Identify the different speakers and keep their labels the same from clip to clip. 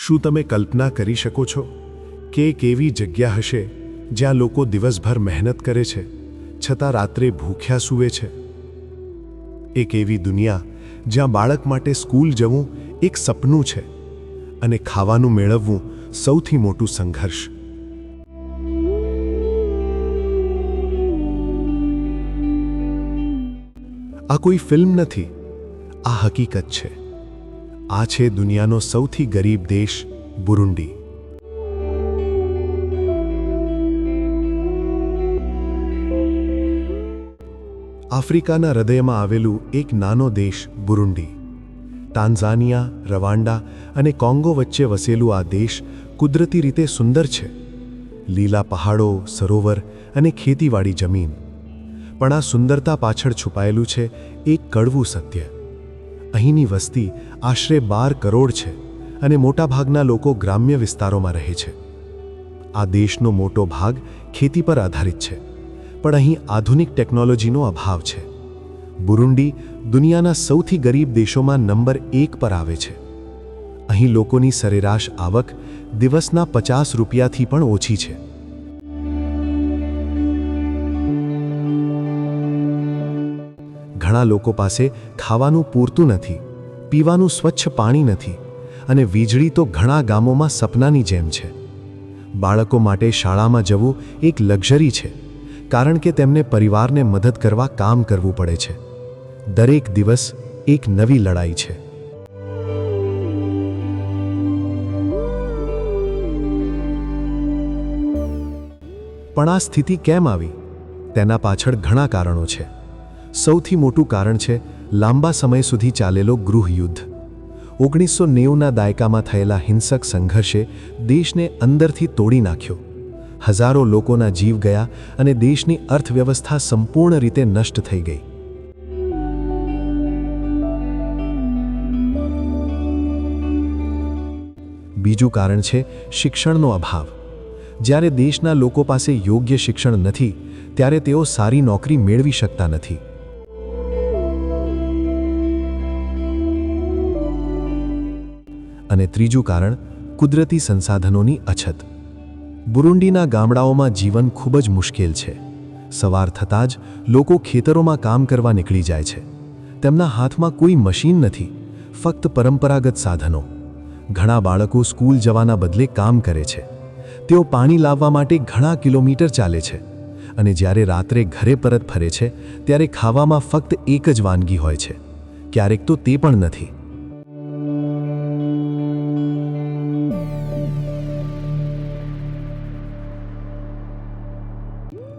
Speaker 1: શું તમે કલ્પના કરી શકો છો કે એક એવી જગ્યા હશે જ્યાં લોકો દિવસભર મહેનત કરે છે છતાં રાત્રે ભૂખ્યા સૂવે છે? એક એવી દુનિયા જ્યાં બાળક માટે સ્કૂલ જવું એક સપનું છે અને ખાવાનું મેળવવું સૌથી મોટું સંઘર્ષ. આ કોઈ ફિલ્મ નથી, આ હકીકત છે. આ છે દુનિયાનો સૌથી ગરીબ દેશ બુરુંડી. આફ્રિકાના હૃદયમાં આવેલું એક નાનો દેશ બુરુંડી. તાન્ઝાનિયા, રવાંડા અને કોંગો વચ્ચે વસેલું આ દેશ કુદરતી રીતે સુંદર છે. લીલા પહાડો, સરોવર અને ખેતીવાડી જમીન. પણ આ સુંદરતા પાછળ છુપાયેલું છે એક કડવું સત્ય. અહીંની વસ્તી આશરે 12 કરોડ છે અને મોટાભાગના લોકો ગ્રામ્ય વિસ્તારોમાં રહે છે. આ દેશનો મોટો ભાગ ખેતી પર આધારિત છે, પણ અહીં આધુનિક ટેકનોલોજીનો અભાવ છે. બુરુંડી દુનિયાના સૌથી ગરીબ દેશોમાં નંબર 1 પર આવે છે. અહીં લોકોની સરેરાશ આવક દિવસના 50 રૂપિયાથી પણ ઓછી છે. ઘણા લોકો પાસે ખાવાનું પૂરતું નથી, પીવાનું સ્વચ્છ પાણી નથી અને વીજળી તો ઘણા ગામોમાં સપનાની જેમ છે. બાળકો માટે શાળામાં જવું એક લક્ઝરી છે, કારણ કે તેમને પરિવારને મદદ કરવા કામ કરવું પડે છે. દરેક દિવસ એક નવી લડાઈ છે. પણ આ સ્થિતિ કેમ આવી? તેના પાછળ ઘણા કારણો છે. સૌથી મોટું કારણ છે લાંબા સમય સુધી ચાલેલો ગૃહયુદ્ધ. 1990ના દાયકામાં થયેલા હિંસક સંઘર્ષે દેશને અંદરથી તોડી નાખ્યો. હજારો લોકોના જીવ ગયા અને દેશની અર્થવ્યવસ્થા સંપૂર્ણ રીતે નષ્ટ થઈ ગઈ. બીજું કારણ છે શિક્ષણનો અભાવ. જ્યારે દેશના લોકો પાસે યોગ્ય શિક્ષણ નથી, ત્યારે તેઓ સારી નોકરી મેળવી શકતા નથી. અને ત્રીજું કારણ કુદરતી સંસાધનોની અછત. બુરુંડીના ગામડાઓમાં જીવન ખૂબ જ મુશ્કેલ છે. સવાર થતાં જ લોકો ખેતરોમાં કામ કરવા નીકળી જાય છે. તેમના હાથમાં કોઈ મશીન નથી, ફક્ત પરંપરાગત સાધનો. ઘણા બાળકો સ્કૂલ જવાના બદલે કામ કરે છે. તેઓ પાણી લાવવા માટે ઘણા કિલોમીટર ચાલે છે અને જ્યારે રાત્રે ઘરે પરત ફરે છે ત્યારે ખાવામાં ફક્ત એક જ વાનગી હોય છે, ક્યારેક તો તે પણ નથી.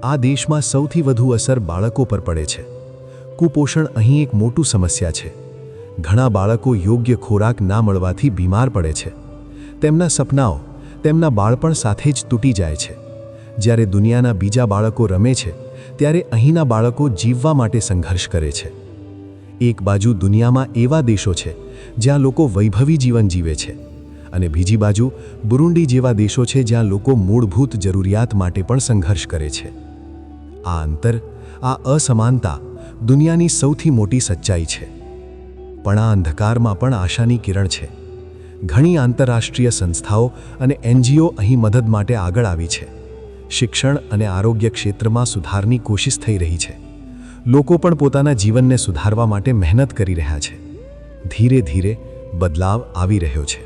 Speaker 1: આ દેશમાં સૌથી વધુ અસર બાળકો પર પડે છે. કુપોષણ અહીં એક મોટું સમસ્યા છે. ઘણા બાળકો યોગ્ય ખોરાક ના મળવાથી બીમાર પડે છે. તેમના સપનાઓ તેમના બાળપણ સાથે જ તૂટી જાય છે. જ્યારે દુનિયાના બીજા બાળકો રમે છે, ત્યારે અહીંના બાળકો જીવવા માટે સંઘર્ષ કરે છે. એક બાજુ દુનિયામાં એવા દેશો છે જ્યાં લોકો વૈભવી જીવન જીવે છે અને બીજી બાજુ બુરુંડી જેવા દેશો છે જ્યાં લોકો મૂળભૂત જરૂરિયાત માટે પણ સંઘર્ષ કરે છે. આ અંતર, આ અસમાનતા દુનિયાની સૌથી મોટી સચ્ચાઈ છે. પણ આ અંધકારમાં પણ આશાની કિરણ છે. ઘણી આંતરરાષ્ટ્રીય સંસ્થાઓ અને NGO અહીં મદદ માટે આગળ આવી છે. શિક્ષણ અને આરોગ્ય ક્ષેત્રમાં સુધારની કોશિશ થઈ રહી છે. લોકો પણ પોતાના જીવનને સુધારવા માટે મહેનત કરી રહ્યા છે. ધીરે ધીરે બદલાવ આવી રહ્યો છે.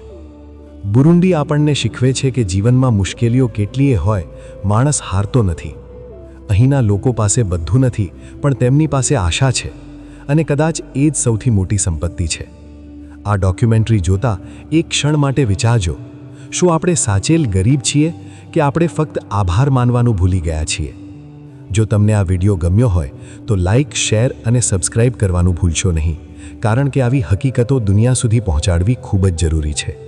Speaker 1: બુરુંડી આપણને શીખવે છે કે જીવનમાં મુશ્કેલીઓ કેટલીય હોય, માણસ હારતો નથી. અહીંના લોકો પાસે બધું નથી, પણ તેમની પાસે આશા છે અને કદાચ એ જ સૌથી મોટી સંપત્તિ છે. આ ડોક્યુમેન્ટરી જોતા એક ક્ષણ માટે વિચારજો, શું આપણે સાચેલ ગરીબ છીએ કે આપણે ફક્ત આભાર માનવાનું ભૂલી ગયા છીએ? જો તમને આ વિડીયો ગમ્યો હોય તો લાઇક, શેર અને સબસ્ક્રાઇબ કરવાનું ભૂલશો નહીં, કારણ કે આવી હકીકતો દુનિયા સુધી પહોંચાડવી ખૂબ જ જરૂરી છે.